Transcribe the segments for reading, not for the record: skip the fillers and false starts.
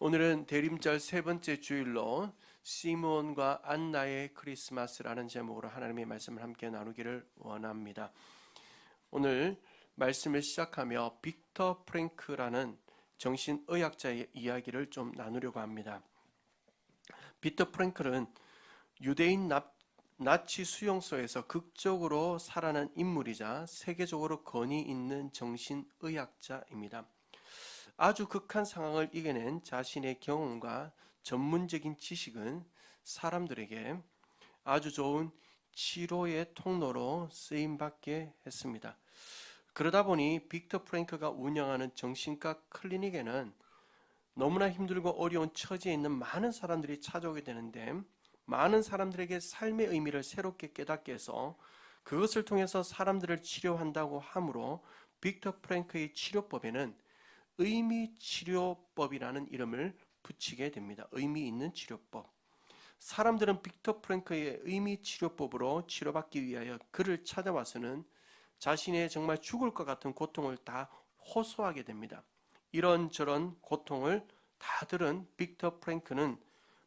오늘은 대림절 세 번째 주일로 시므온과 안나의 크리스마스라는 제목으로 하나님의 말씀을 함께 나누기를 원합니다. 오늘 말씀을 시작하며 빅터 프랭크라는 정신의학자의 이야기를 좀 나누려고 합니다. 빅터 프랭크는 유대인 나치 수용소에서 극적으로 살아난 인물이자 세계적으로 권위 있는 정신의학자입니다. 아주 극한 상황을 이겨낸 자신의 경험과 전문적인 지식은 사람들에게 아주 좋은 치료의 통로로 쓰임받게 했습니다. 그러다 보니 빅터 프랭크가 운영하는 정신과 클리닉에는 너무나 힘들고 어려운 처지에 있는 많은 사람들이 찾아오게 되는데, 많은 사람들에게 삶의 의미를 새롭게 깨닫게 해서 그것을 통해서 사람들을 치료한다고 하므로 빅터 프랭크의 치료법에는 의미치료법이라는 이름을 붙이게 됩니다. 의미 있는 치료법. 사람들은 빅터 프랭크의 의미치료법으로 치료받기 위하여 그를 찾아와서는 자신의 정말 죽을 것 같은 고통을 다 호소하게 됩니다. 이런저런 고통을 다 들은 빅터 프랭크는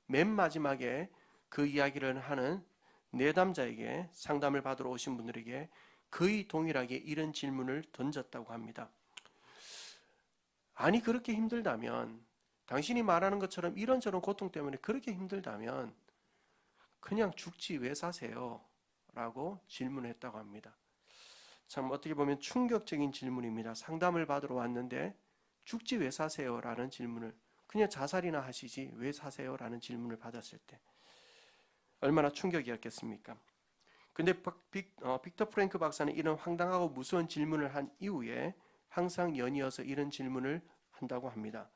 맨 마지막에 그 이야기를 하는 내담자에게, 상담을 받으러 오신 분들에게 거의 동일하게 이런 질문을 던졌다고 합니다. 아니, 그렇게 힘들다면, 당신이 말하는 것처럼 이런저런 고통 때문에 그렇게 힘들다면 그냥 죽지 왜 사세요? 라고 질문했다고 합니다. 참 어떻게 보면 충격적인 질문입니다. 상담을 받으러 왔는데 죽지 왜 사세요? 라는 질문을, 그냥 자살이나 하시지 왜 사세요? 라는 질문을 받았을 때 얼마나 충격이었겠습니까? 근데 빅터 프랭크 박사는 이런 황당하고 무서운 질문을 한 이후에 항상 연이어서 이런 질문을 한다고 합니다.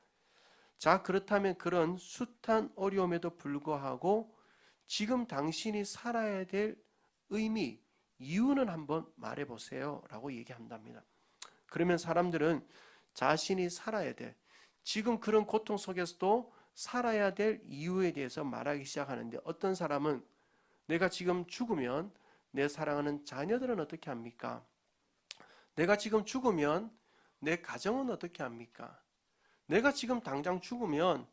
자, 그렇다면 그런 숱한 어려움에도 불구하고 지금 당신이 살아야 될 의미, 이유는 한번 말해보세요 라고 얘기한답니다. 그러면 사람들은 자신이 살아야 될, 지금 그런 고통 속에서도 살아야 될 이유에 대해서 말하기 시작하는데, 어떤 사람은 내가 지금 죽으면 내 사랑하는 자녀들은 어떻게 합니까? 내가 지금 죽으면 내 가정은 어떻게 합니까? 내가 지금 당장 죽으면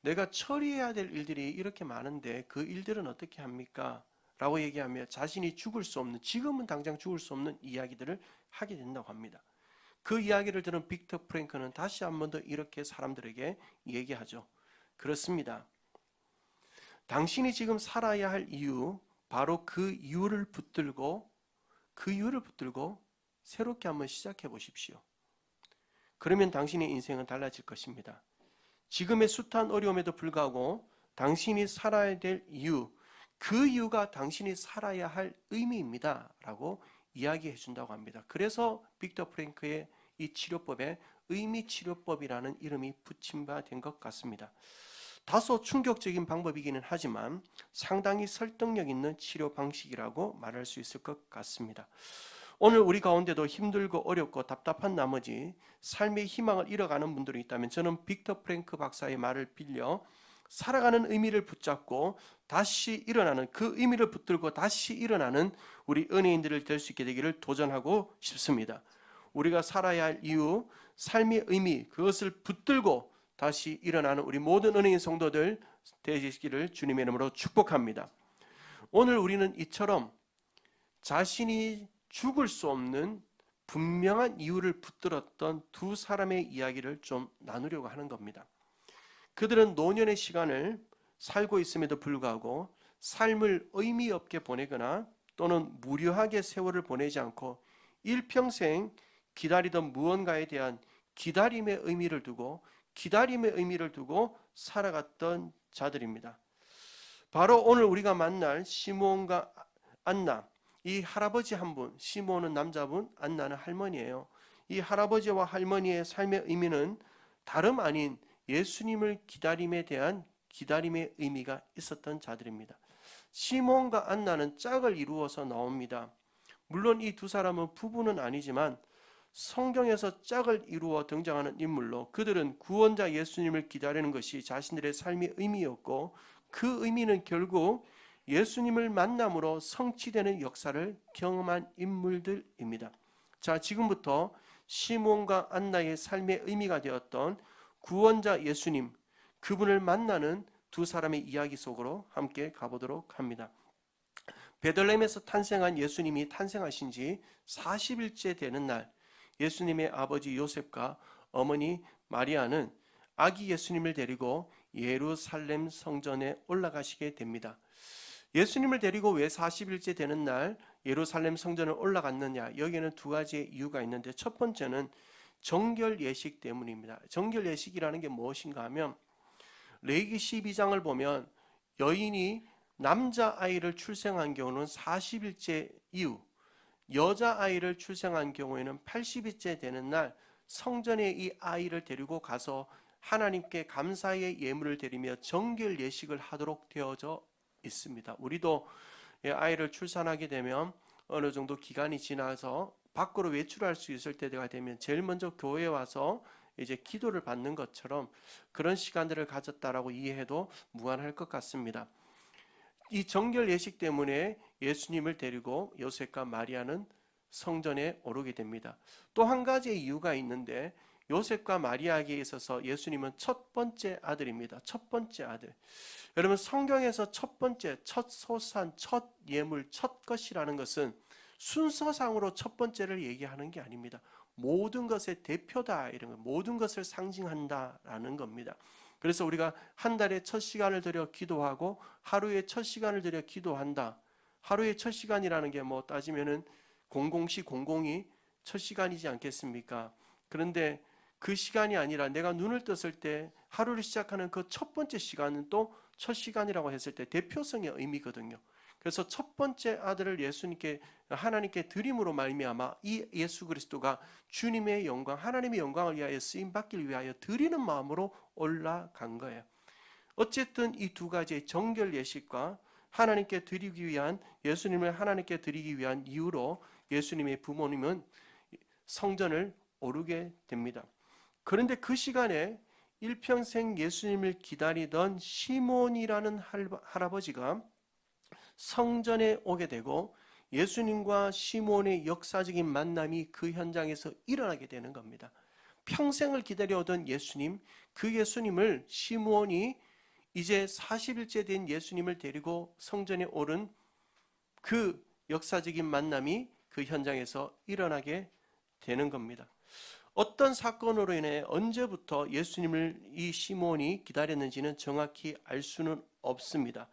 내가 처리해야 될 일들이 이렇게 많은데 그 일들은 어떻게 합니까? 라고 얘기하며 자신이 죽을 수 없는, 지금은 당장 죽을 수 없는 이야기들을 하게 된다고 합니다. 그 이야기를 들은 빅터 프랭크는 다시 한 번 더 이렇게 사람들에게 얘기하죠. 그렇습니다. 당신이 지금 살아야 할 이유, 바로 그 이유를 붙들고 새롭게 한번 시작해 보십시오. 그러면 당신의 인생은 달라질 것입니다. 지금의 숱한 어려움에도 불구하고 당신이 살아야 될 이유, 그 이유가 당신이 살아야 할 의미입니다 라고 이야기해 준다고 합니다. 그래서 빅터 프랭크의 이 치료법에 의미치료법이라는 이름이 붙임 바 된 것 같습니다. 다소 충격적인 방법이기는 하지만 상당히 설득력 있는 치료 방식이라고 말할 수 있을 것 같습니다. 오늘 우리 가운데도 힘들고 어렵고 답답한 나머지 삶의 희망을 잃어가는 분들이 있다면, 저는 빅터 프랭크 박사의 말을 빌려 살아가는 의미를 붙잡고 다시 일어나는, 그 의미를 붙들고 다시 일어나는 우리 은혜인들을 될 수 있게 되기를 도전하고 싶습니다. 우리가 살아야 할 이유, 삶의 의미, 그것을 붙들고 다시 일어나는 우리 모든 은혜인 성도들 되시기를 주님의 이름으로 축복합니다. 오늘 우리는 이처럼 자신이 죽을 수 없는 분명한 이유를 붙들었던 두 사람의 이야기를 좀 나누려고 하는 겁니다. 그들은 노년의 시간을 살고 있음에도 불구하고 삶을 의미 없게 보내거나 또는 무료하게 세월을 보내지 않고 일평생 기다리던 무언가에 대한 기다림의 의미를 두고 살아갔던 자들입니다. 바로 오늘 우리가 만날 시므온과 안나, 이 할아버지 한 분, 시므온은 남자분, 안나는 할머니예요. 이 할아버지와 할머니의 삶의 의미는 다름 아닌 예수님을 기다림에 대한 기다림의 의미가 있었던 자들입니다. 시므온과 안나는 짝을 이루어서 나옵니다. 물론 이 두 사람은 부부는 아니지만 성경에서 짝을 이루어 등장하는 인물로, 그들은 구원자 예수님을 기다리는 것이 자신들의 삶의 의미였고, 그 의미는 결국 예수님을 만남으로 성취되는 역사를 경험한 인물들입니다. 자, 지금부터 시므온과 안나의 삶의 의미가 되었던 구원자 예수님, 그분을 만나는 두 사람의 이야기 속으로 함께 가보도록 합니다. 베들레헴에서 탄생한 예수님이 탄생하신 지 40일째 되는 날, 예수님의 아버지 요셉과 어머니 마리아는 아기 예수님을 데리고 예루살렘 성전에 올라가시게 됩니다. 예수님을 데리고 왜 40일째 되는 날 예루살렘 성전을 올라갔느냐? 여기에는 두 가지의 이유가 있는데, 첫 번째는 정결 예식 때문입니다. 정결 예식이라는 게 무엇인가 하면, 레위기 12장을 보면 여인이 남자아이를 출생한 경우는 40일째 이후, 여자아이를 출생한 경우에는 80일째 되는 날 성전에 이 아이를 데리고 가서 하나님께 감사의 예물을 드리며 정결 예식을 하도록 되어져 있습니다. 우리도 아이를 출산하게 되면 어느 정도 기간이 지나서 밖으로 외출할 수 있을 때가 되면 제일 먼저 교회에 와서 이제 기도를 받는 것처럼 그런 시간들을 가졌다라고 이해해도 무관할 것 같습니다. 이 정결 예식 때문에 예수님을 데리고 요셉과 마리아는 성전에 오르게 됩니다. 또 한 가지의 이유가 있는데, 요셉과 마리아에게 있어서 예수님은 첫 번째 아들입니다. 첫 번째 아들. 여러분, 성경에서 첫 번째, 첫 소산, 첫 예물, 첫 것이라는 것은 순서상으로 첫 번째를 얘기하는 게 아닙니다. 모든 것의 대표다, 이런 거, 모든 것을 상징한다라는 겁니다. 그래서 우리가 한 달에 첫 시간을 들여 기도하고 하루에 첫 시간을 들여 기도한다. 하루의 첫 시간이라는 게 뭐 따지면은 00시 00이 첫 시간이지 않겠습니까? 그런데 그 시간이 아니라 내가 눈을 떴을 때 하루를 시작하는 그 첫 번째 시간은 또 첫 시간이라고 했을 때 대표성의 의미거든요. 그래서 첫 번째 아들을 예수님께, 하나님께 드림으로 말미암아 이 예수 그리스도가 주님의 영광, 하나님의 영광을 위하여 쓰임 받기를 위하여 드리는 마음으로 올라간 거예요. 어쨌든 이 두 가지의 정결 예식과 하나님께 드리기 위한, 예수님을 하나님께 드리기 위한 이유로 예수님의 부모님은 성전을 오르게 됩니다. 그런데 그 시간에 일평생 예수님을 기다리던 시몬이라는 할아버지가 성전에 오게 되고 예수님과 시몬의 역사적인 만남이 그 현장에서 일어나게 되는 겁니다. 평생을 기다려오던 예수님, 그 예수님을 시몬이 이제 40일째 된 예수님을 데리고 성전에 오른 그 역사적인 만남이 그 현장에서 일어나게 되는 겁니다. 어떤 사건으로 인해 언제부터 예수님을 이 시몬이 기다렸는지는 정확히 알 수는 없습니다.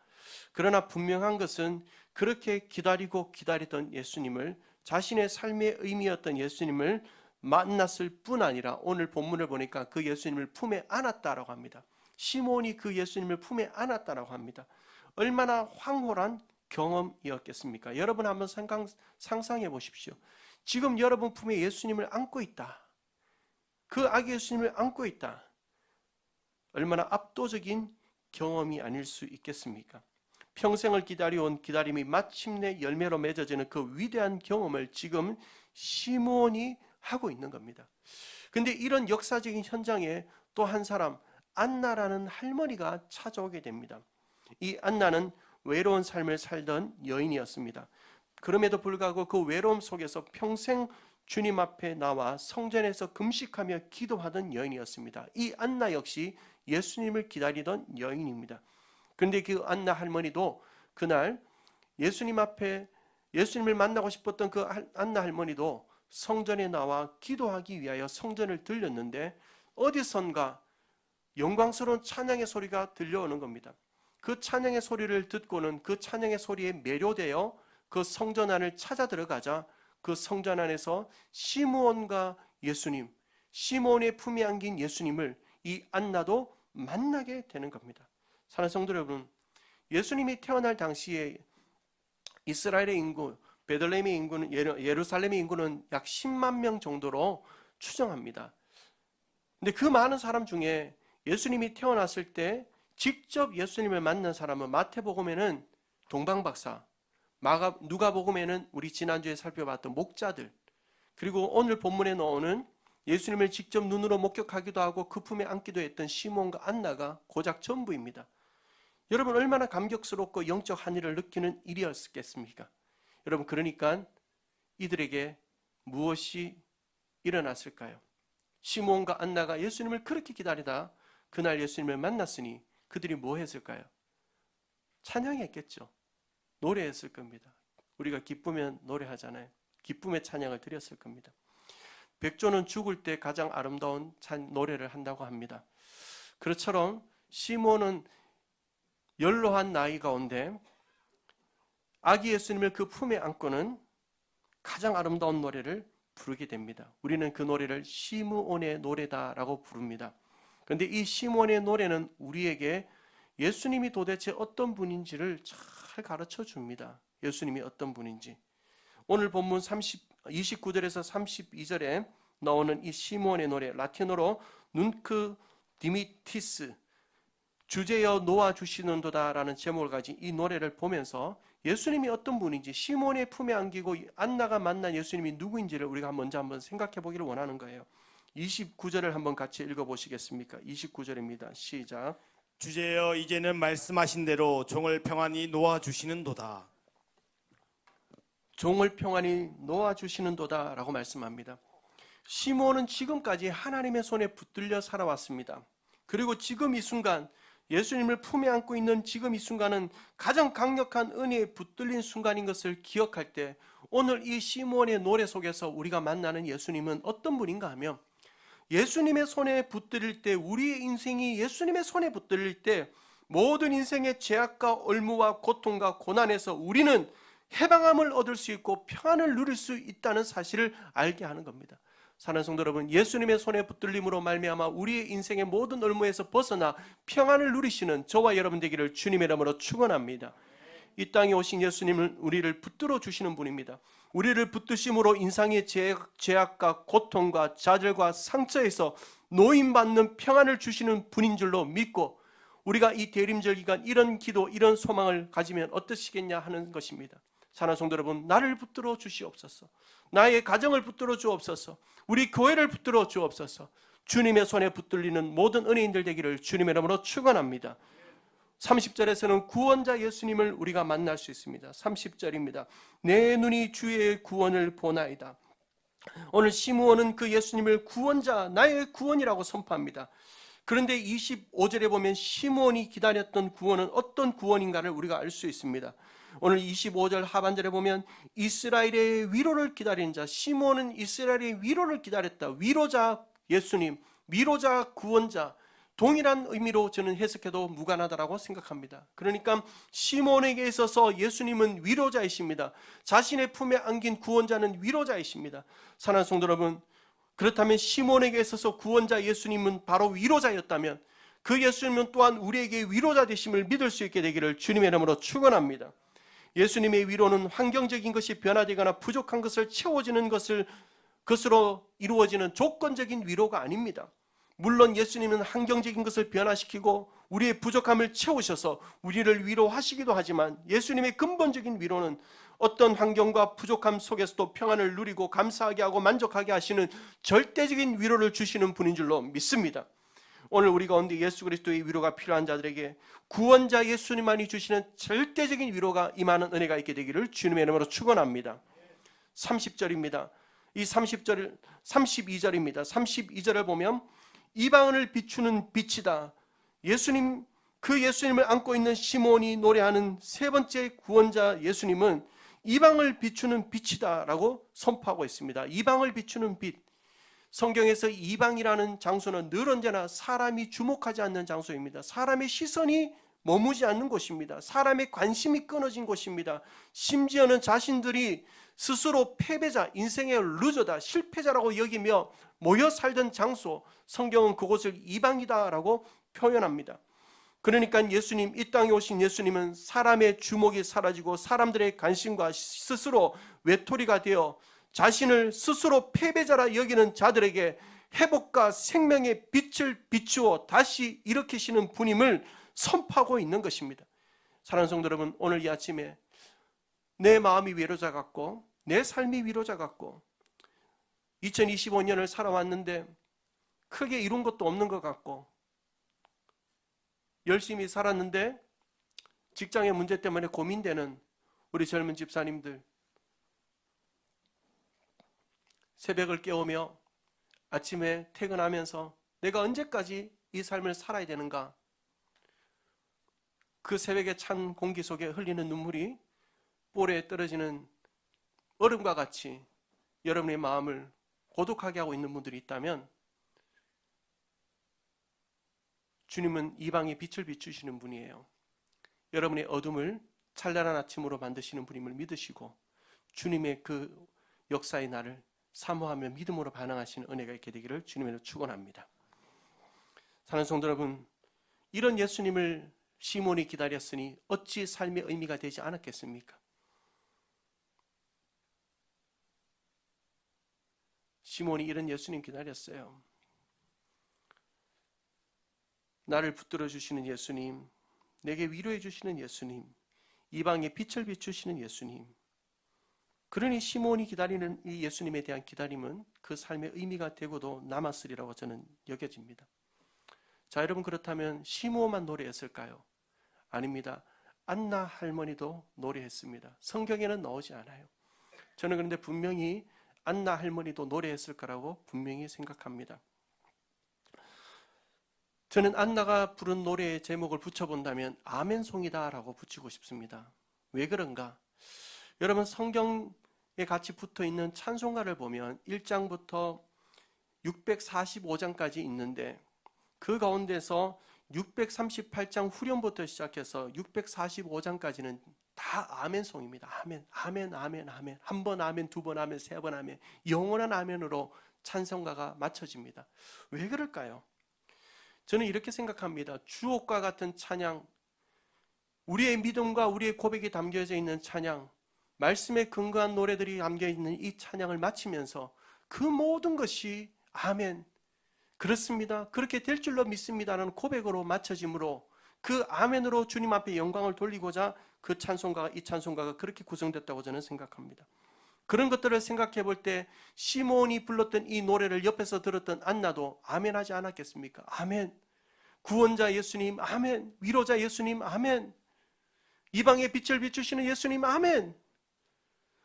그러나 분명한 것은 그렇게 기다리고 기다리던 예수님을, 자신의 삶의 의미였던 예수님을 만났을 뿐 아니라 오늘 본문을 보니까 그 예수님을 품에 안았다라고 합니다. 시몬이 그 예수님을 품에 안았다라고 합니다. 얼마나 황홀한 경험이었겠습니까? 여러분 한번 상상해 보십시오. 지금 여러분 품에 예수님을 안고 있다. 그 아기 예수님을 안고 있다. 얼마나 압도적인 경험이 아닐 수 있겠습니까? 평생을 기다려온 기다림이 마침내 열매로 맺어지는 그 위대한 경험을 지금 시몬이 하고 있는 겁니다. 근데 이런 역사적인 현장에 또 한 사람, 안나라는 할머니가 찾아오게 됩니다. 이 안나는 외로운 삶을 살던 여인이었습니다. 그럼에도 불구하고 그 외로움 속에서 평생 주님 앞에 나와 성전에서 금식하며 기도하던 여인이었습니다. 이 안나 역시 예수님을 기다리던 여인입니다. 그런데 그 안나 할머니도 그날 예수님 앞에, 예수님을 만나고 싶었던 그 안나 할머니도 성전에 나와 기도하기 위하여 성전을 들렸는데 어디선가 영광스러운 찬양의 소리가 들려오는 겁니다. 그 찬양의 소리를 듣고는 그 찬양의 소리에 매료되어 그 성전 안을 찾아 들어가자 그 성전 안에서 시므온과 예수님, 시므온의 품에 안긴 예수님을 이 안나도 만나게 되는 겁니다. 사랑하는 성도 여러분, 예수님이 태어날 당시에 이스라엘의 인구, 베들레헴의 인구는, 예루살렘의 인구는 약 10만 명 정도로 추정합니다. 근데 그 많은 사람 중에 예수님이 태어났을 때 직접 예수님을 만난 사람은 마태복음에는 동방박사, 누가복음에는 우리 지난주에 살펴봤던 목자들, 그리고 오늘 본문에 나오는 예수님을 직접 눈으로 목격하기도 하고 그 품에 안기도 했던 시몬과 안나가 고작 전부입니다. 여러분 얼마나 감격스럽고 영적 한의를 느끼는 일이었겠습니까? 여러분, 그러니까 이들에게 무엇이 일어났을까요? 시몬과 안나가 예수님을 그렇게 기다리다 그날 예수님을 만났으니 그들이 뭐 했을까요? 찬양했겠죠. 노래했을 겁니다. 우리가 기쁘면 노래하잖아요. 기쁨의 찬양을 드렸을 겁니다. 백조는 죽을 때 가장 아름다운 노래를 한다고 합니다. 그처럼 시몬은 연로한 나이 가운데 아기 예수님을 그 품에 안고는 가장 아름다운 노래를 부르게 됩니다. 우리는 그 노래를 시므온의 노래다라고 부릅니다. 그런데 이 시므온의 노래는 우리에게 예수님이 도대체 어떤 분인지를 잘 가르쳐 줍니다. 예수님이 어떤 분인지. 오늘 본문 29절에서 32절에 나오는 이 시므온의 노래, 라틴어로 눈크 디미티스, 주제여 놓아주시는도다 라는 제목을 가진 이 노래를 보면서 예수님이 어떤 분인지, 시몬의 품에 안기고 안나가 만난 예수님이 누구인지를 우리가 먼저 한번 생각해 보기를 원하는 거예요. 29절을 한번 같이 읽어보시겠습니까? 29절입니다. 시작. 주제여 이제는 말씀하신 대로 종을 평안히 놓아주시는도다. 종을 평안히 놓아주시는도다 라고 말씀합니다. 시몬은 지금까지 하나님의 손에 붙들려 살아왔습니다. 그리고 지금 이 순간, 예수님을 품에 안고 있는 지금 이 순간은 가장 강력한 은혜에 붙들린 순간인 것을 기억할 때, 오늘 이 시몬의 노래 속에서 우리가 만나는 예수님은 어떤 분인가 하면, 예수님의 손에 붙들릴 때, 우리의 인생이 예수님의 손에 붙들릴 때 모든 인생의 죄악과 얼무와 고통과 고난에서 우리는 해방함을 얻을 수 있고 평안을 누릴 수 있다는 사실을 알게 하는 겁니다. 사랑하는 성도 여러분, 예수님의 손에 붙들림으로 말미암아 우리의 인생의 모든 얼무에서 벗어나 평안을 누리시는 저와 여러분 되기를 주님의 이름으로 축원합니다. 이 땅에 오신 예수님은 우리를 붙들어 주시는 분입니다. 우리를 붙드심으로 인생의 죄악과 고통과 좌절과 상처에서 노임받는 평안을 주시는 분인 줄로 믿고, 우리가 이 대림절 기간 이런 기도, 이런 소망을 가지면 어떠시겠냐 하는 것입니다. 사랑하는 성도 여러분, 나를 붙들어 주시옵소서. 나의 가정을 붙들어 주옵소서. 우리 교회를 붙들어 주옵소서. 주님의 손에 붙들리는 모든 은혜인들 되기를 주님의 이름으로 축원합니다. 30절에서는 구원자 예수님을 우리가 만날 수 있습니다. 30절입니다. 내 눈이 주의 구원을 보나이다. 오늘 시므온은 그 예수님을 구원자, 나의 구원이라고 선포합니다. 그런데 25절에 보면 시므온이 기다렸던 구원은 어떤 구원인가를 우리가 알 수 있습니다. 오늘 25절 하반절에 보면 이스라엘의 위로를 기다리는 자, 시므온은 이스라엘의 위로를 기다렸다. 위로자 예수님, 위로자 구원자, 동일한 의미로 저는 해석해도 무관하다고 생각합니다. 그러니까 시몬에게 있어서 예수님은 위로자이십니다. 자신의 품에 안긴 구원자는 위로자이십니다. 사랑하는 성도 여러분, 그렇다면 시몬에게 있어서 구원자 예수님은 바로 위로자였다면 그 예수님은 또한 우리에게 위로자 되심을 믿을 수 있게 되기를 주님의 이름으로 축원합니다. 예수님의 위로는 환경적인 것이 변화되거나 부족한 것을 채워주는 것으로 이루어지는 조건적인 위로가 아닙니다. 물론 예수님은 환경적인 것을 변화시키고 우리의 부족함을 채우셔서 우리를 위로하시기도 하지만, 예수님의 근본적인 위로는 어떤 환경과 부족함 속에서도 평안을 누리고 감사하게 하고 만족하게 하시는 절대적인 위로를 주시는 분인 줄로 믿습니다. 오늘 우리 가운데 예수 그리스도의 위로가 필요한 자들에게 구원자 예수님만이 주시는 절대적인 위로가 임하는 은혜가 있게 되기를 주님의 이름으로 축원합니다. 30절입니다. 이 32절입니다. 32절을 보면 이방인을 비추는 빛이다. 그 예수님을 안고 있는 시몬이 노래하는 세 번째 구원자 예수님은 이방을 비추는 빛이다 라고 선포하고 있습니다. 이방을 비추는 빛. 성경에서 이방이라는 장소는 늘 언제나 사람이 주목하지 않는 장소입니다. 사람의 시선이 머무지 않는 곳입니다. 사람의 관심이 끊어진 곳입니다. 심지어는 자신들이 스스로 패배자, 인생의 루저다, 실패자라고 여기며 모여 살던 장소, 성경은 그곳을 이방이다라고 표현합니다. 그러니까 예수님, 이 땅에 오신 예수님은 사람의 주목이 사라지고 사람들의 관심과 스스로 외톨이가 되어 자신을 스스로 패배자라 여기는 자들에게 회복과 생명의 빛을 비추어 다시 일으키시는 분임을 선포하고 있는 것입니다. 사랑하는 성도 여러분, 오늘 이 아침에 내 마음이 위로자 같고 내 삶이 위로자 같고 2025년을 살아왔는데 크게 이룬 것도 없는 것 같고 열심히 살았는데 직장의 문제 때문에 고민되는 우리 젊은 집사님들, 새벽을 깨우며 아침에 퇴근하면서 내가 언제까지 이 삶을 살아야 되는가? 그 새벽에 찬 공기 속에 흘리는 눈물이 볼에 떨어지는 얼음과 같이 여러분의 마음을 고독하게 하고 있는 분들이 있다면 주님은 이방의 빛을 비추시는 분이에요. 여러분의 어둠을 찬란한 아침으로 만드시는 분임을 믿으시고 주님의 그 역사의 날을 사모하며 믿음으로 반응하시는 은혜가 있게 되기를 주님으로 축원합니다. 사랑하는 성도 여러분, 이런 예수님을 시몬이 기다렸으니 어찌 삶의 의미가 되지 않았겠습니까? 시몬이 이런 예수님 기다렸어요. 나를 붙들어 주시는 예수님, 내게 위로해 주시는 예수님, 이방의 빛을 비추시는 예수님. 그러니 시몬이 기다리는 이 예수님에 대한 기다림은 그 삶의 의미가 되고도 남았으리라고 저는 여겨집니다. 자, 여러분, 그렇다면 시몬만 노래했을까요? 아닙니다. 안나 할머니도 노래했습니다. 성경에는 나오지 않아요. 저는 그런데 분명히 안나 할머니도 노래했을 거라고 분명히 생각합니다. 저는 안나가 부른 노래의 제목을 붙여본다면 아멘송이다라고 붙이고 싶습니다. 왜 그런가? 여러분, 성경에 같이 붙어있는 찬송가를 보면 1장부터 645장까지 있는데 그 가운데서 638장 후렴부터 시작해서 645장까지는 다 아멘송입니다. 아멘, 아멘, 아멘, 아멘. 한 번 아멘, 두 번 아멘, 세 번 아멘. 영원한 아멘으로 찬송가가 맞춰집니다. 왜 그럴까요? 저는 이렇게 생각합니다. 주옥과 같은 찬양, 우리의 믿음과 우리의 고백이 담겨져 있는 찬양, 말씀에 근거한 노래들이 담겨있는 이 찬양을 마치면서 그 모든 것이 아멘, 그렇습니다, 그렇게 될 줄로 믿습니다라는 고백으로 맞춰지므로 그 아멘으로 주님 앞에 영광을 돌리고자 그 찬송가가, 이 찬송가가 그렇게 구성됐다고 저는 생각합니다. 그런 것들을 생각해 볼 때 시몬이 불렀던 이 노래를 옆에서 들었던 안나도 아멘 하지 않았겠습니까? 아멘. 구원자 예수님 아멘. 위로자 예수님 아멘. 이방의 빛을 비추시는 예수님 아멘.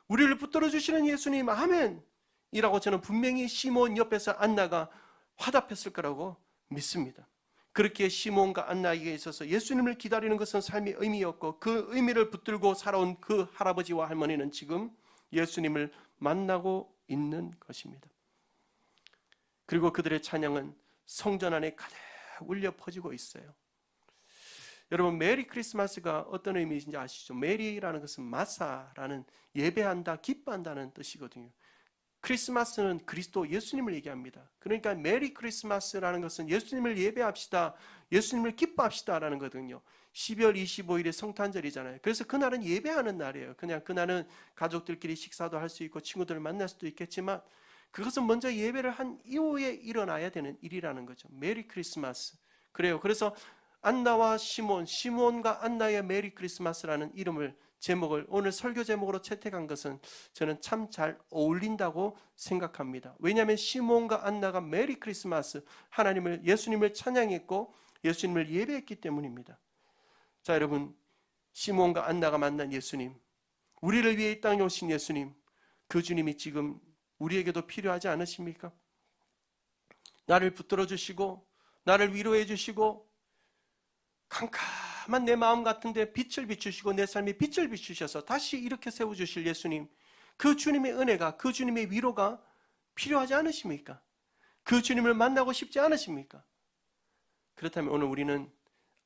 우리를 붙들어 주시는 예수님 아멘 이라고 저는 분명히 시몬 옆에서 안나가 화답했을 거라고 믿습니다. 그렇게 시몬과 안나에게 있어서 예수님을 기다리는 것은 삶의 의미였고 그 의미를 붙들고 살아온 그 할아버지와 할머니는 지금 예수님을 만나고 있는 것입니다. 그리고 그들의 찬양은 성전 안에 가득 울려 퍼지고 있어요. 여러분, 메리 크리스마스가 어떤 의미인지 아시죠? 메리라는 것은 마사라는 예배한다, 기뻐한다는 뜻이거든요. 크리스마스는 그리스도 예수님을 얘기합니다. 그러니까 메리 크리스마스라는 것은 예수님을 예배합시다, 예수님을 기뻐합시다라는 거거든요. 12월 25일에 성탄절이잖아요. 그래서 그날은 예배하는 날이에요. 그냥 그날은 가족들끼리 식사도 할 수 있고 친구들을 만날 수도 있겠지만 그것은 먼저 예배를 한 이후에 일어나야 되는 일이라는 거죠. 메리 크리스마스. 그래요. 그래서 안나와 시몬, 시몬과 안나의 메리 크리스마스라는 이름을, 제목을 오늘 설교 제목으로 채택한 것은 저는 참 잘 어울린다고 생각합니다. 왜냐하면 시몬과 안나가 메리 크리스마스, 하나님을, 예수님을 찬양했고 예수님을 예배했기 때문입니다. 자, 여러분, 시몬과 안나가 만난 예수님, 우리를 위해 이 땅에 오신 예수님, 그 주님이 지금 우리에게도 필요하지 않으십니까? 나를 붙들어 주시고 나를 위로해 주시고 캄캄한 내 마음 같은데 빛을 비추시고 내 삶에 빛을 비추셔서 다시 이렇게 세워주실 예수님, 그 주님의 은혜가, 그 주님의 위로가 필요하지 않으십니까? 그 주님을 만나고 싶지 않으십니까? 그렇다면 오늘 우리는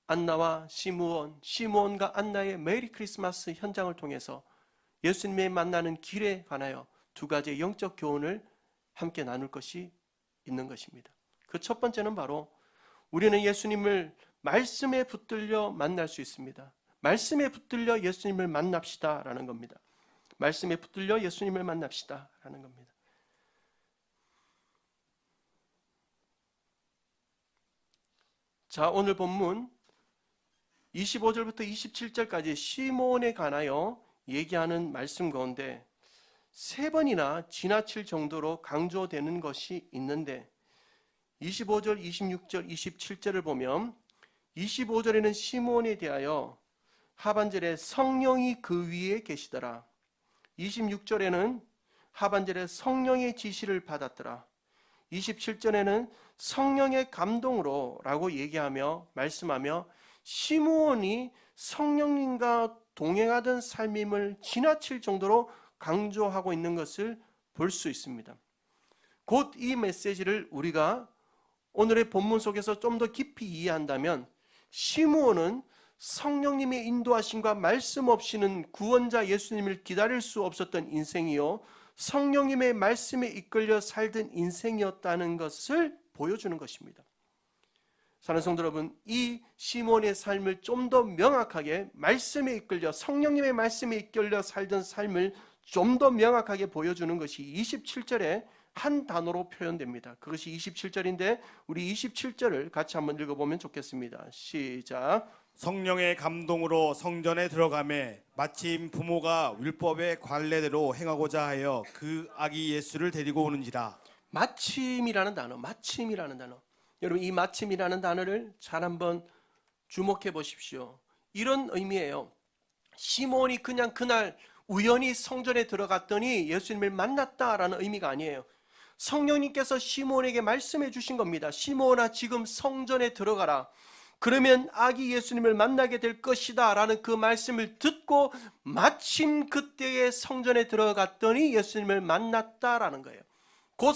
안나와 시므온과 안나의 메리 크리스마스 현장을 통해서 예수님의 만나는 길에 관하여 두 가지의 영적 교훈을 함께 나눌 것이 있는 것입니다. 그 첫 번째는 바로 우리는 예수님을 말씀에 붙들려 만날 수 있습니다. 말씀에 붙들려 예수님을 만납시다라는 겁니다. 말씀에 붙들려 예수님을 만납시다라는 겁니다. 자, 오늘 본문 25절부터 27절까지 시몬에 관하여 얘기하는 말씀 가운데 세 번이나 지나칠 정도로 강조되는 것이 있는데 25절, 26절, 27절을 보면 25절에는 시몬에 대하여 하반절에 성령이 그 위에 계시더라. 26절에는 하반절에 성령의 지시를 받았더라. 27절에는 성령의 감동으로 라고 얘기하며 말씀하며 시므온이 성령님과 동행하던 삶임을 지나칠 정도로 강조하고 있는 것을 볼 수 있습니다. 곧 이 메시지를 우리가 오늘의 본문 속에서 좀 더 깊이 이해한다면 시므온은 성령님의 인도하심과 말씀 없이는 구원자 예수님을 기다릴 수 없었던 인생이요 성령님의 말씀에 이끌려 살던 인생이었다는 것을 보여주는 것입니다. 사랑하는 성도 여러분, 이 시므온의 삶을 좀 더 명확하게 말씀에 이끌려 성령님의 말씀에 이끌려 살던 삶을 좀 더 명확하게 보여주는 것이 27절에 한 단어로 표현됩니다. 그것이 27절인데 우리 27절을 같이 한번 읽어보면 좋겠습니다. 시작. 성령의 감동으로 성전에 들어가매 마침 부모가 율법의 관례대로 행하고자 하여 그 아기 예수를 데리고 오는지라. 마침이라는 단어, 여러분 이 마침이라는 단어를 잘 한번 주목해 보십시오. 이런 의미예요. 시므온이 그냥 그날 우연히 성전에 들어갔더니 예수님을 만났다라는 의미가 아니에요. 성령님께서 시므온에게 말씀해 주신 겁니다. 시므온아, 지금 성전에 들어가라. 그러면 아기 예수님을 만나게 될 것이다 라는 그 말씀을 듣고 마침 그때에 성전에 들어갔더니 예수님을 만났다라는 거예요. 곧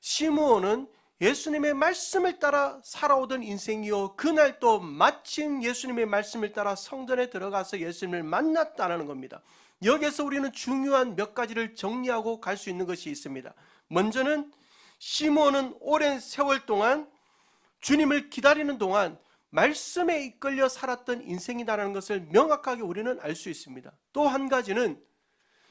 시므온은 예수님의 말씀을 따라 살아오던 인생이요 그날 또 마침 예수님의 말씀을 따라 성전에 들어가서 예수님을 만났다는 겁니다. 여기에서 우리는 중요한 몇 가지를 정리하고 갈 수 있는 것이 있습니다. 먼저는 시므온은 오랜 세월 동안 주님을 기다리는 동안 말씀에 이끌려 살았던 인생이다라는 것을 명확하게 우리는 알 수 있습니다. 또 한 가지는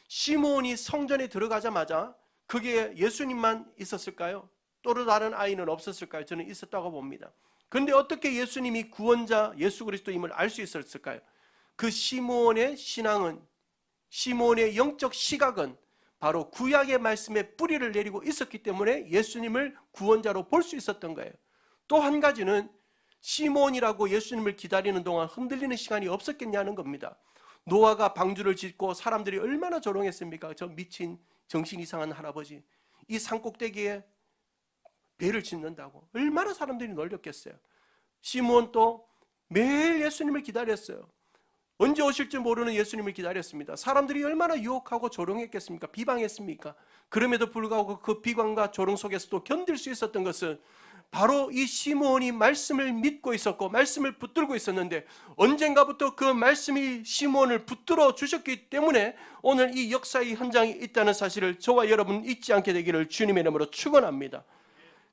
시므온이 성전에 들어가자마자 그게 예수님만 있었을까요? 또 다른 아이는 없었을까요? 저는 있었다고 봅니다. 그런데 어떻게 예수님이 구원자 예수 그리스도임을 알 수 있었을까요? 그 시므온의 신앙은, 시므온의 영적 시각은 바로 구약의 말씀에 뿌리를 내리고 있었기 때문에 예수님을 구원자로 볼 수 있었던 거예요. 또 한 가지는 시므온이라고 예수님을 기다리는 동안 흔들리는 시간이 없었겠냐는 겁니다. 노아가 방주를 짓고 사람들이 얼마나 조롱했습니까? 저 미친 정신 이상한 할아버지, 이 산꼭대기에 배를 짓는다고 얼마나 사람들이 놀렸겠어요. 시므온도 매일 예수님을 기다렸어요. 언제 오실지 모르는 예수님을 기다렸습니다. 사람들이 얼마나 유혹하고 조롱했겠습니까? 비방했습니까? 그럼에도 불구하고 그 비방과 조롱 속에서도 견딜 수 있었던 것은 바로 이 시므온이 말씀을 믿고 있었고 말씀을 붙들고 있었는데 언젠가부터 그 말씀이 시므온을 붙들어 주셨기 때문에 오늘 이 역사의 현장이 있다는 사실을 저와 여러분 잊지 않게 되기를 주님의 이름으로 축원합니다.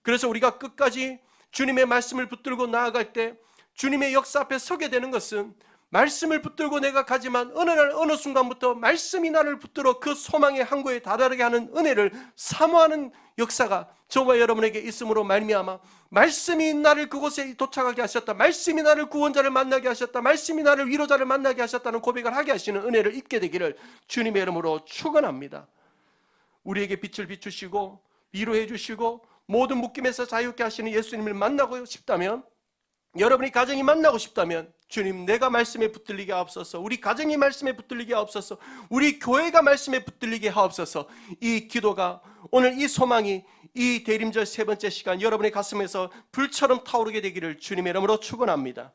그래서 우리가 끝까지 주님의 말씀을 붙들고 나아갈 때 주님의 역사 앞에 서게 되는 것은 말씀을 붙들고 내가 가지만 어느 날 어느 순간부터 말씀이 나를 붙들어 그 소망의 항구에 다다르게 하는 은혜를 사모하는 역사가 저와 여러분에게 있음으로 말미암아 말씀이 나를 그곳에 도착하게 하셨다, 말씀이 나를 구원자를 만나게 하셨다, 말씀이 나를 위로자를 만나게 하셨다는 고백을 하게 하시는 은혜를 입게 되기를 주님의 이름으로 축원합니다. 우리에게 빛을 비추시고 위로해 주시고 모든 묶임에서 자유케 하시는 예수님을 만나고 싶다면, 여러분이 가정이 만나고 싶다면 주님 내가 말씀에 붙들리게 하옵소서, 우리 가정이 말씀에 붙들리게 하옵소서, 우리 교회가 말씀에 붙들리게 하옵소서. 이 기도가 오늘 이 소망이 이 대림절 세 번째 시간 여러분의 가슴에서 불처럼 타오르게 되기를 주님의 이름으로 축원합니다.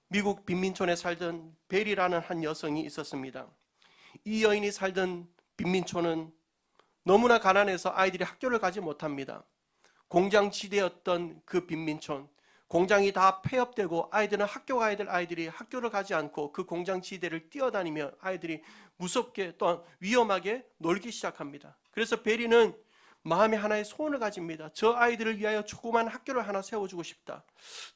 미국 빈민촌에 살던 벨이라는 한 여성이 있었습니다. 이 여인이 살던 빈민촌은 너무나 가난해서 아이들이 학교를 가지 못합니다. 공장지대였던 그 빈민촌, 공장이 다 폐업되고 아이들은 학교 가야 될 아이들이 학교를 가지 않고 그 공장지대를 뛰어다니며 아이들이 무섭게 또한 위험하게 놀기 시작합니다. 그래서 베리는 마음에 하나의 소원을 가집니다. 저 아이들을 위하여 조그만 학교를 하나 세워주고 싶다,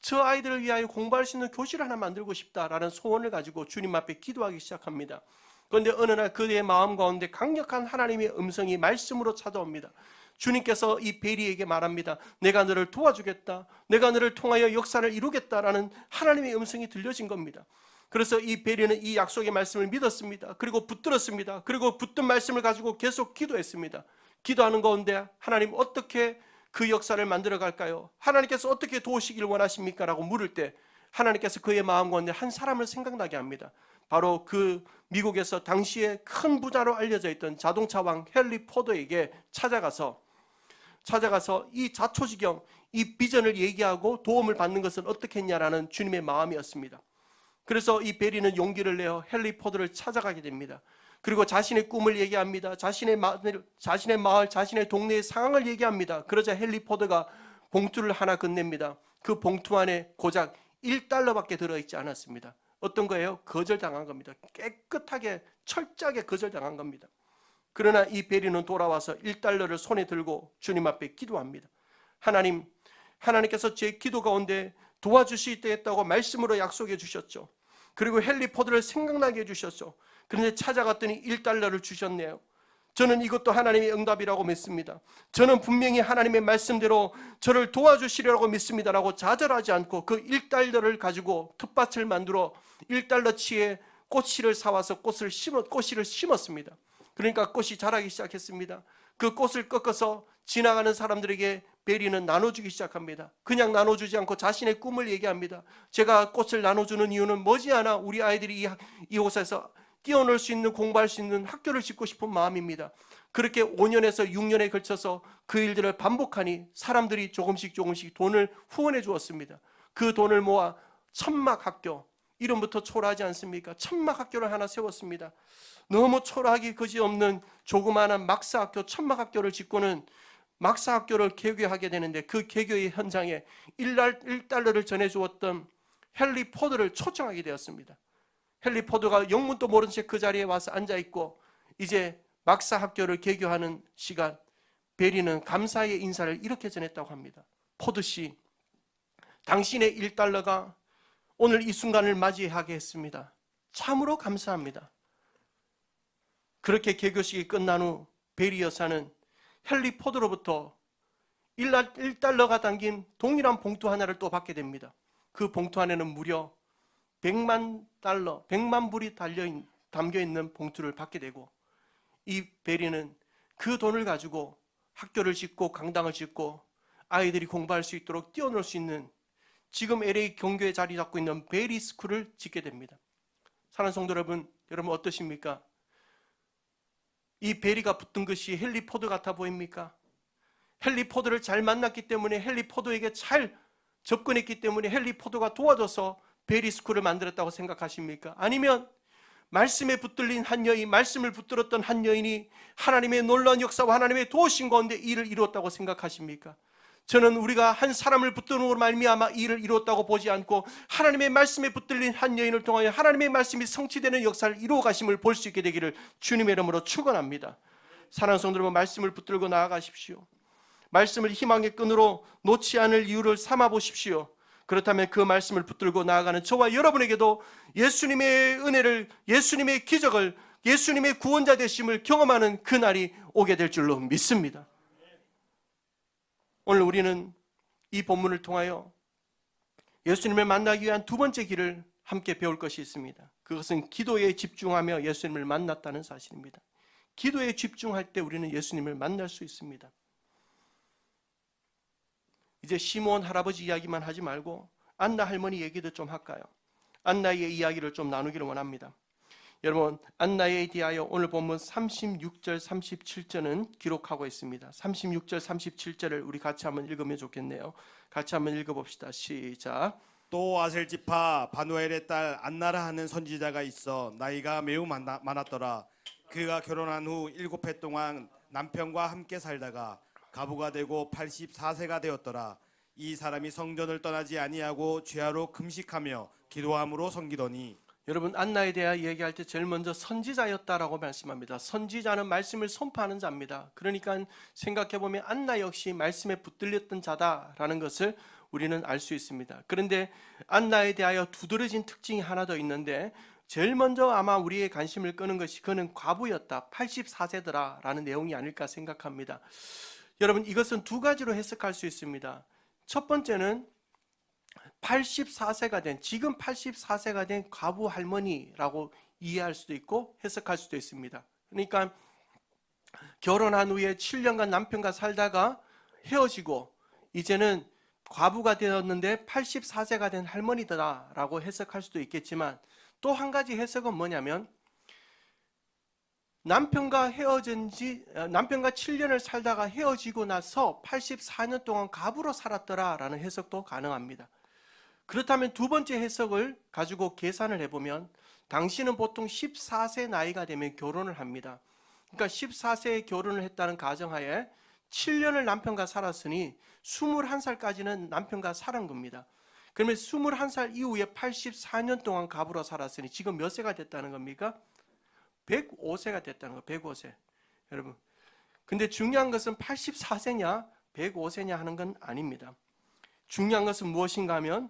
저 아이들을 위하여 공부할 수 있는 교실을 하나 만들고 싶다라는 소원을 가지고 주님 앞에 기도하기 시작합니다. 그런데 어느 날 그의 마음 가운데 강력한 하나님의 음성이 말씀으로 찾아옵니다. 주님께서 이 베리에게 말합니다. 내가 너를 도와주겠다, 내가 너를 통하여 역사를 이루겠다라는 하나님의 음성이 들려진 겁니다. 그래서 이 베리는 이 약속의 말씀을 믿었습니다. 그리고 붙들었습니다. 그리고 붙든 말씀을 가지고 계속 기도했습니다. 기도하는 가운데 하나님 어떻게 그 역사를 만들어 갈까요? 하나님께서 어떻게 도우시길 원하십니까? 라고 물을 때 하나님께서 그의 마음 가운데 한 사람을 생각나게 합니다. 바로 그 미국에서 당시에 큰 부자로 알려져 있던 자동차 왕 헨리 포드에게 찾아가서 찾아가서 이 자초지경, 이 비전을 얘기하고 도움을 받는 것은 어떻게 했냐라는 주님의 마음이었습니다. 그래서 이 베리는 용기를 내어 헨리 포드를 찾아가게 됩니다. 그리고 자신의 꿈을 얘기합니다. 자신의 마을, 자신의 동네의 상황을 얘기합니다. 그러자 헨리 포드가 봉투를 하나 건넵니다. 그 봉투 안에 고작 $1밖에 들어있지 않았습니다. 어떤 거예요? 거절당한 겁니다. 깨끗하게 철저하게 거절당한 겁니다. 그러나 이 베리는 돌아와서 $1를 손에 들고 주님 앞에 기도합니다. 하나님께서 제 기도 가운데 도와주시겠다고 말씀으로 약속해 주셨죠. 그리고 헨리 포드를 생각나게 해주셨죠. 그런데 찾아갔더니 $1를 주셨네요. 저는 이것도 하나님의 응답이라고 믿습니다. 저는 분명히 하나님의 말씀대로 저를 도와주시리라고 믿습니다라고 좌절하지 않고 그 $1를 가지고 텃밭을 만들어 $1치의 꽃씨를 사와서 꽃씨를 심었습니다. 그러니까 꽃이 자라기 시작했습니다. 그 꽃을 꺾어서 지나가는 사람들에게 베리는 나눠주기 시작합니다. 그냥 나눠주지 않고 자신의 꿈을 얘기합니다. 제가 꽃을 나눠주는 이유는 머지않아 우리 아이들이 이곳에서 뛰어놀 수 있는, 공부할 수 있는 학교를 짓고 싶은 마음입니다. 그렇게 5년에서 6년에 걸쳐서 그 일들을 반복하니 사람들이 조금씩 돈을 후원해 주었습니다. 그 돈을 모아 천막학교, 이름부터 초라하지 않습니까? 천막학교를 하나 세웠습니다. 너무 초라하기 그지없는 조그마한 막사학교, 천막학교를 짓고는 막사학교를 개교하게 되는데 그 개교의 현장에 $1를 전해주었던 헨리 포드를 초청하게 되었습니다. 헨리 포드가 영문도 모른 채 그 자리에 와서 앉아있고 이제 막사학교를 개교하는 시간, 베리는 감사의 인사를 이렇게 전했다고 합니다. 포드 씨, 당신의 $1가 오늘 이 순간을 맞이하게 했습니다. 참으로 감사합니다. 그렇게 개교식이 끝난 후 베리 여사는 헨리 포드로부터 $1가 담긴 동일한 봉투 하나를 또 받게 됩니다. 그 봉투 안에는 무려 $100만 불이 담겨있는 봉투를 받게 되고 이 베리는 그 돈을 가지고 학교를 짓고 강당을 짓고 아이들이 공부할 수 있도록 뛰어놀 수 있는 지금 LA 경교에 자리 잡고 있는 베리 스쿨을 짓게 됩니다. 사랑하는 성도 여러분 어떠십니까? 이 베리가 붙은 것이 헨리 포드 같아 보입니까? 헨리 포드를 잘 만났기 때문에, 헨리 포드에게 잘 접근했기 때문에 헨리 포드가 도와줘서 베리 스쿨을 만들었다고 생각하십니까? 아니면 말씀에 붙들린 한 여인, 말씀을 붙들었던 한 여인이 하나님의 놀라운 역사와 하나님의 도우신 가운데 일을 이루었다고 생각하십니까? 저는 우리가 한 사람을 붙드는 말미암아 일을 이루었다고 보지 않고 하나님의 말씀에 붙들린 한 여인을 통하여 하나님의 말씀이 성취되는 역사를 이루어 가심을 볼 수 있게 되기를 주님의 이름으로 축원합니다. 사랑하는 성도 여러분, 말씀을 붙들고 나아가십시오. 말씀을 희망의 끈으로 놓지 않을 이유를 삼아 보십시오. 그렇다면 그 말씀을 붙들고 나아가는 저와 여러분에게도 예수님의 은혜를, 예수님의 기적을, 예수님의 구원자 되심을 경험하는 그날이 오게 될 줄로 믿습니다. 오늘 우리는 이 본문을 통하여 예수님을 만나기 위한 두 번째 길을 함께 배울 것이 있습니다. 그것은 기도에 집중하며 예수님을 만났다는 사실입니다. 기도에 집중할 때 우리는 예수님을 만날 수 있습니다. 이제 시므온 할아버지 이야기만 하지 말고 안나 할머니 얘기도 좀 할까요? 안나의 이야기를 좀 나누기를 원합니다. 여러분, 안나에 대하여 오늘 본문 36절 37절은 기록하고 있습니다. 36절 37절을 우리 같이 한번 읽으면 좋겠네요. 같이 한번 읽어봅시다. 시작. 또 아셀지파 바누엘의 딸 안나라 하는 선지자가 있어 나이가 매우 많았더라. 그가 결혼한 후 7해 동안 남편과 함께 살다가 가부가 되고 84세가 되었더라. 이 사람이 성전을 떠나지 아니하고 죄하로 금식하며 기도함으로 섬기더니. 여러분, 안나에 대하여 얘기할 때 제일 먼저 선지자였다라고 말씀합니다. 선지자는 말씀을 선포하는 자입니다. 그러니까 생각해보면 안나 역시 말씀에 붙들렸던 자다라는 것을 우리는 알 수 있습니다. 그런데 안나에 대하여 두드러진 특징이 하나 더 있는데 제일 먼저 아마 우리의 관심을 끄는 것이 그는 과부였다, 84세더라라는 내용이 아닐까 생각합니다. 여러분, 이것은 두 가지로 해석할 수 있습니다. 첫 번째는 84세가 된, 지금 84세가 된 과부 할머니라고 이해할 수도 있고 해석할 수도 있습니다. 그러니까 결혼한 후에 7년간 남편과 살다가 헤어지고 이제는 과부가 되었는데 84세가 된 할머니더라라고 해석할 수도 있겠지만 또 한 가지 해석은 뭐냐면 남편과 7년을 살다가 헤어지고 나서 84년 동안 갑으로 살았더라라는 해석도 가능합니다. 그렇다면 두 번째 해석을 가지고 계산을 해보면 당신은 보통 14세 나이가 되면 결혼을 합니다. 그러니까 14세에 결혼을 했다는 가정하에 7년을 남편과 살았으니 21살까지는 남편과 살은 겁니다. 그러면 21살 이후에 84년 동안 갑으로 살았으니 지금 몇 세가 됐다는 겁니까? 105세가 됐다는 거. 105세. 여러분, 근데 중요한 것은 84세냐 105세냐 하는 건 아닙니다. 중요한 것은 무엇인가 하면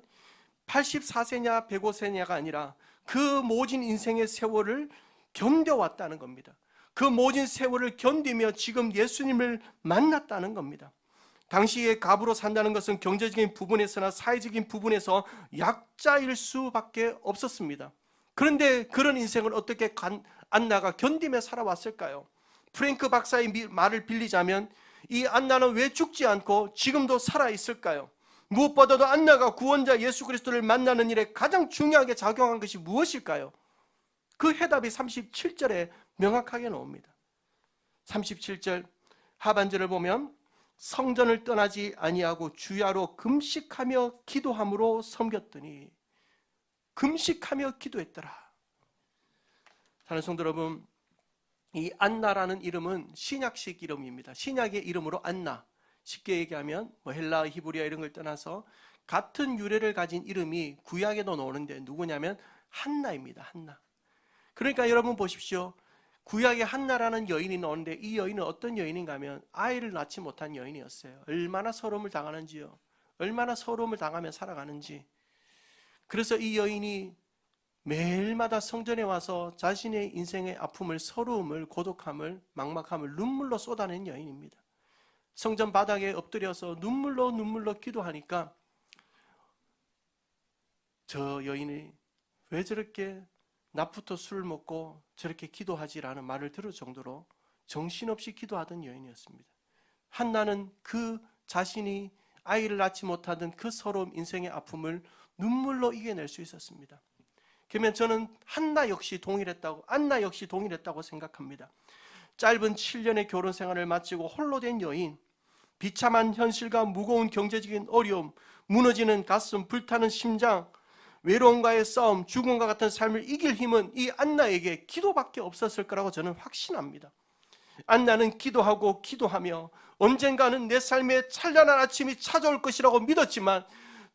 84세냐 105세냐가 아니라 그 모진 인생의 세월을 견뎌왔다는 겁니다. 그 모진 세월을 견디며 지금 예수님을 만났다는 겁니다. 당시에 갑으로 산다는 것은 경제적인 부분에서나 사회적인 부분에서 약자일 수밖에 없었습니다. 그런데 그런 인생을 어떻게 안나가 견디며 살아왔을까요? 프랭크 박사의 말을 빌리자면 이 안나는 왜 죽지 않고 지금도 살아있을까요? 무엇보다도 안나가 구원자 예수 그리스도를 만나는 일에 가장 중요하게 작용한 것이 무엇일까요? 그 해답이 37절에 명확하게 나옵니다. 37절 하반절을 보면 성전을 떠나지 아니하고 주야로 금식하며 기도함으로 섬겼더니, 금식하며 기도했더라. 사랑하는 성도 여러분, 이 안나라는 이름은 신약식 이름입니다. 신약의 이름으로 안나, 쉽게 얘기하면 헬라, 히브리어 이런 걸 떠나서 같은 유래를 가진 이름이 구약에도 나오는데 누구냐면 한나입니다. 한나. 그러니까 여러분 보십시오. 구약에 한나라는 여인이 나오는데 이 여인은 어떤 여인인가 하면 아이를 낳지 못한 여인이었어요. 얼마나 서러움을 당하는지요. 얼마나 서러움을 당하며 살아가는지. 그래서 이 여인이 매일마다 성전에 와서 자신의 인생의 아픔을, 서러움을, 고독함을, 막막함을 눈물로 쏟아낸 여인입니다. 성전 바닥에 엎드려서 눈물로 기도하니까 저 여인이 왜 저렇게 낮부터 술을 먹고 저렇게 기도하지라는 말을 들을 정도로 정신없이 기도하던 여인이었습니다. 한나는 그 자신이 아이를 낳지 못하던 그 서러움, 인생의 아픔을 눈물로 이겨낼 수 있었습니다. 그러면 저는 한나 역시 동일했다고, 안나 역시 동일했다고 생각합니다. 짧은 7년의 결혼 생활을 마치고 홀로 된 여인, 비참한 현실과 무거운 경제적인 어려움, 무너지는 가슴, 불타는 심장, 외로움과의 싸움, 죽음과 같은 삶을 이길 힘은 이 안나에게 기도밖에 없었을 거라고 저는 확신합니다. 안나는 기도하고 기도하며 언젠가는 내 삶에 찬란한 아침이 찾아올 것이라고 믿었지만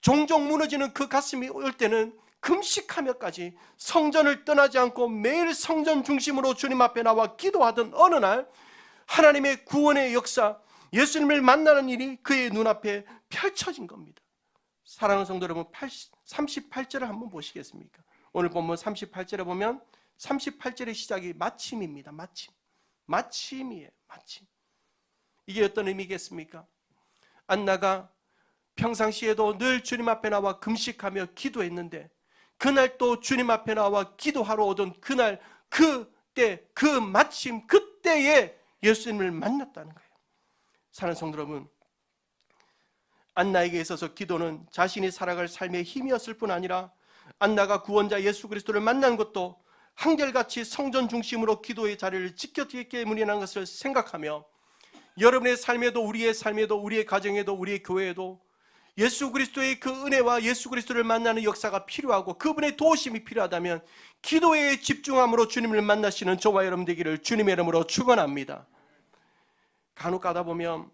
종종 무너지는 그 가슴이 올 때는 금식하며까지 성전을 떠나지 않고 매일 성전 중심으로 주님 앞에 나와 기도하던 어느 날 하나님의 구원의 역사, 예수님을 만나는 일이 그의 눈앞에 펼쳐진 겁니다. 사랑하는 성도 여러분, 38절을 한번 보시겠습니까? 오늘 본문 38절에 보면 38절의 시작이 마침입니다. 마침이에요. 마침. 이게 어떤 의미겠습니까? 안나가 평상시에도 늘 주님 앞에 나와 금식하며 기도했는데 그날 또 주님 앞에 나와 기도하러 오던 그날, 그때, 그 마침, 그때에 예수님을 만났다는 거예요. 사랑하는 성도 여러분, 안나에게 있어서 기도는 자신이 살아갈 삶의 힘이었을 뿐 아니라 안나가 구원자 예수 그리스도를 만난 것도 한결같이 성전 중심으로 기도의 자리를 지켰기 때문이라는 것을 생각하며 여러분의 삶에도, 우리의 삶에도, 우리의 가정에도, 우리의 교회에도 예수 그리스도의 그 은혜와 예수 그리스도를 만나는 역사가 필요하고 그분의 도우심이 필요하다면 기도에 집중함으로 주님을 만나시는 저와 여러분 되기를 주님의 이름으로 축원합니다. 간혹 가다 보면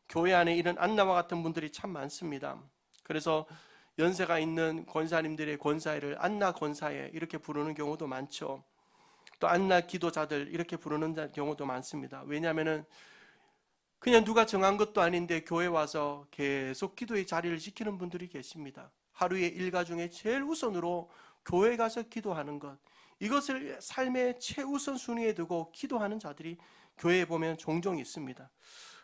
교회 안에 이런 안나와 같은 분들이 참 많습니다. 그래서 연세가 있는 권사님들의 권사회를 안나 권사회 이렇게 부르는 경우도 많죠. 또 안나 기도자들 이렇게 부르는 경우도 많습니다. 왜냐하면 그냥 누가 정한 것도 아닌데 교회 와서 계속 기도의 자리를 지키는 분들이 계십니다. 하루의 일과 중에 제일 우선으로 교회 가서 기도하는 것, 이것을 삶의 최우선 순위에 두고 기도하는 자들이 교회에 보면 종종 있습니다.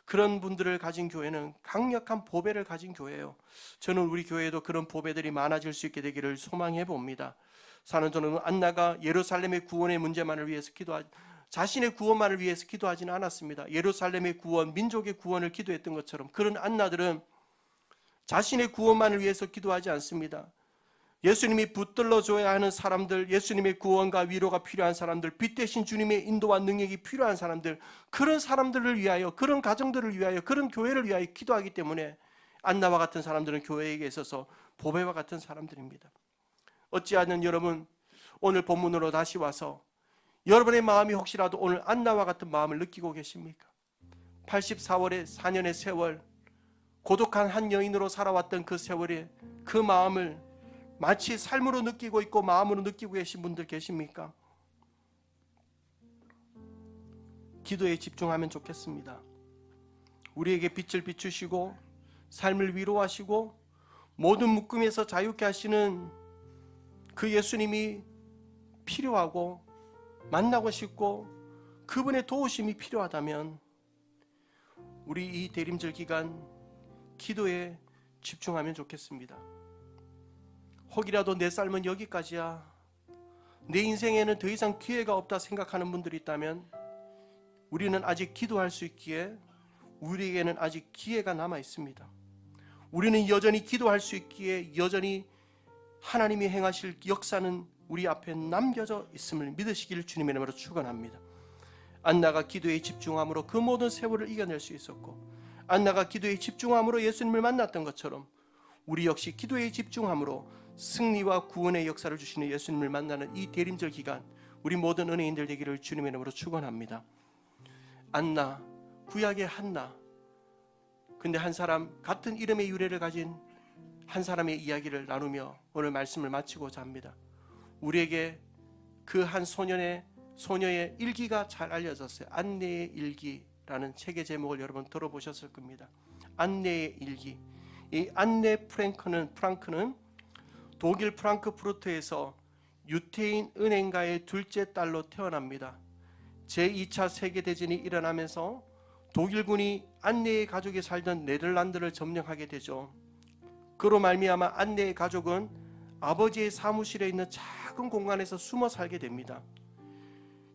그런 분들을 가진 교회는 강력한 보배를 가진 교회예요. 저는 우리 교회에도 그런 보배들이 많아질 수 있게 되기를 소망해 봅니다. 사는 저는 안나가 예루살렘의 구원의 문제만을 위해서 자신의 구원만을 위해서 기도하지는 않았습니다. 예루살렘의 구원, 민족의 구원을 기도했던 것처럼 그런 안나들은 자신의 구원만을 위해서 기도하지 않습니다. 예수님이 붙들러 줘야 하는 사람들, 예수님의 구원과 위로가 필요한 사람들, 빛 대신 주님의 인도와 능력이 필요한 사람들, 그런 사람들을 위하여, 그런 가정들을 위하여, 그런 교회를 위하여 기도하기 때문에 안나와 같은 사람들은 교회에게 있어서 보배와 같은 사람들입니다. 어찌하든 여러분, 오늘 본문으로 다시 와서 여러분의 마음이 혹시라도 오늘 안나와 같은 마음을 느끼고 계십니까? 84년의 세월, 고독한 한 여인으로 살아왔던 그 세월에 그 마음을 마치 삶으로 느끼고 있고 마음으로 느끼고 계신 분들 계십니까? 기도에 집중하면 좋겠습니다. 우리에게 빛을 비추시고 삶을 위로하시고 모든 묶음에서 자유케 하시는 그 예수님이 필요하고 만나고 싶고 그분의 도우심이 필요하다면 우리 이 대림절 기간 기도에 집중하면 좋겠습니다. 혹이라도 내 삶은 여기까지야, 내 인생에는 더 이상 기회가 없다 생각하는 분들이 있다면 우리는 아직 기도할 수 있기에 우리에게는 아직 기회가 남아 있습니다. 우리는 여전히 기도할 수 있기에 여전히 하나님이 행하실 역사는 우리 앞에 남겨져 있음을 믿으시길 주님의 이름으로 축원합니다. 안나가 기도에 집중함으로 그 모든 세월을 이겨낼 수 있었고, 안나가 기도에 집중함으로 예수님을 만났던 것처럼 우리 역시 기도에 집중함으로 승리와 구원의 역사를 주시는 예수님을 만나는 이 대림절 기간 우리 모든 은혜인들 되기를 주님의 이름으로 축원합니다. 안나, 구약의 한나, 근데 한 사람, 같은 이름의 유래를 가진 한 사람의 이야기를 나누며 오늘 말씀을 마치고자 합니다. 우리에게 그 한 소녀의 일기가 잘 알려졌어요. 안내의 일기라는 책의 제목을 여러분 들어보셨을 겁니다. 안내의 일기. 이 안내 프랑크는 독일 프랑크푸르트에서 유태인 은행가의 둘째 딸로 태어납니다. 제2차 세계대전이 일어나면서 독일군이 안내의 가족이 살던 네덜란드를 점령하게 되죠. 그로 말미암아 안내의 가족은 아버지의 사무실에 있는 작은 공간에서 숨어 살게 됩니다.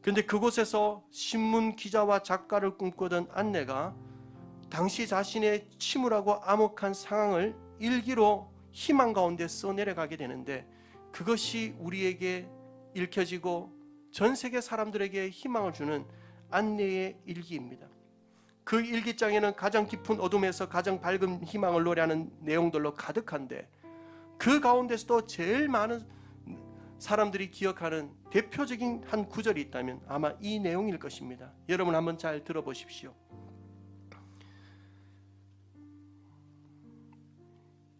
그런데 그곳에서 신문 기자와 작가를 꿈꾸던 안내가 당시 자신의 침울하고 암흑한 상황을 일기로 희망 가운데 써내려가게 되는데, 그것이 우리에게 읽혀지고 전 세계 사람들에게 희망을 주는 안내의 일기입니다. 그 일기장에는 가장 깊은 어둠에서 가장 밝은 희망을 노래하는 내용들로 가득한데, 그 가운데서도 제일 많은 사람들이 기억하는 대표적인 한 구절이 있다면 아마 이 내용일 것입니다. 여러분 한번 잘 들어보십시오.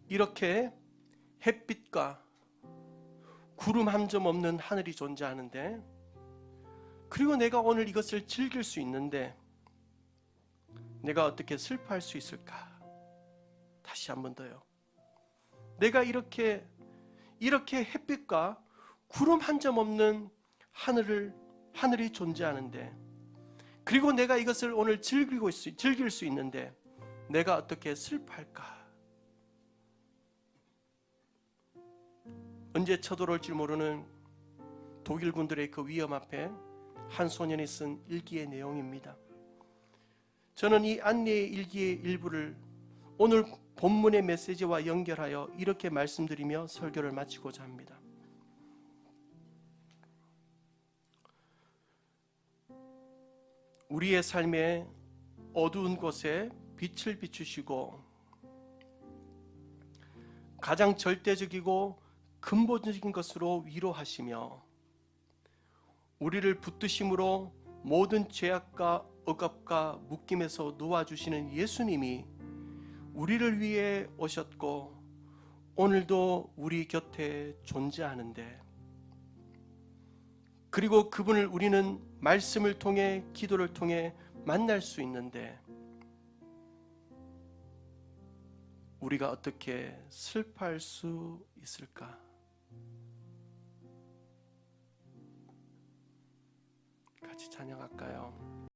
이렇게 햇빛과 구름 한 점 없는 하늘이 존재하는데, 그리고 내가 오늘 이것을 즐길 수 있는데 내가 어떻게 슬퍼할 수 있을까? 다시 한 번 더요. 내가 이렇게 햇빛과 구름 한 점 없는 하늘이 존재하는데, 그리고 내가 이것을 오늘 즐길 수 있는데 내가 어떻게 슬퍼할까? 언제 쳐들어올지 모르는 독일군들의 그 위험 앞에 한 소년이 쓴 일기의 내용입니다. 저는 이 안내의 일기의 일부를 오늘 본문의 메시지와 연결하여 이렇게 말씀드리며 설교를 마치고자 합니다. 우리의 삶의 어두운 곳에 빛을 비추시고 가장 절대적이고 근본적인 것으로 위로하시며 우리를 붙드심으로 모든 죄악과 억압과 묶임에서 놓아주시는 예수님이 우리를 위해 오셨고 오늘도 우리 곁에 존재하는데, 그리고 그분을 우리는 말씀을 통해 기도를 통해 만날 수 있는데 우리가 어떻게 슬퍼할 수 있을까? 같이 찬양할까요?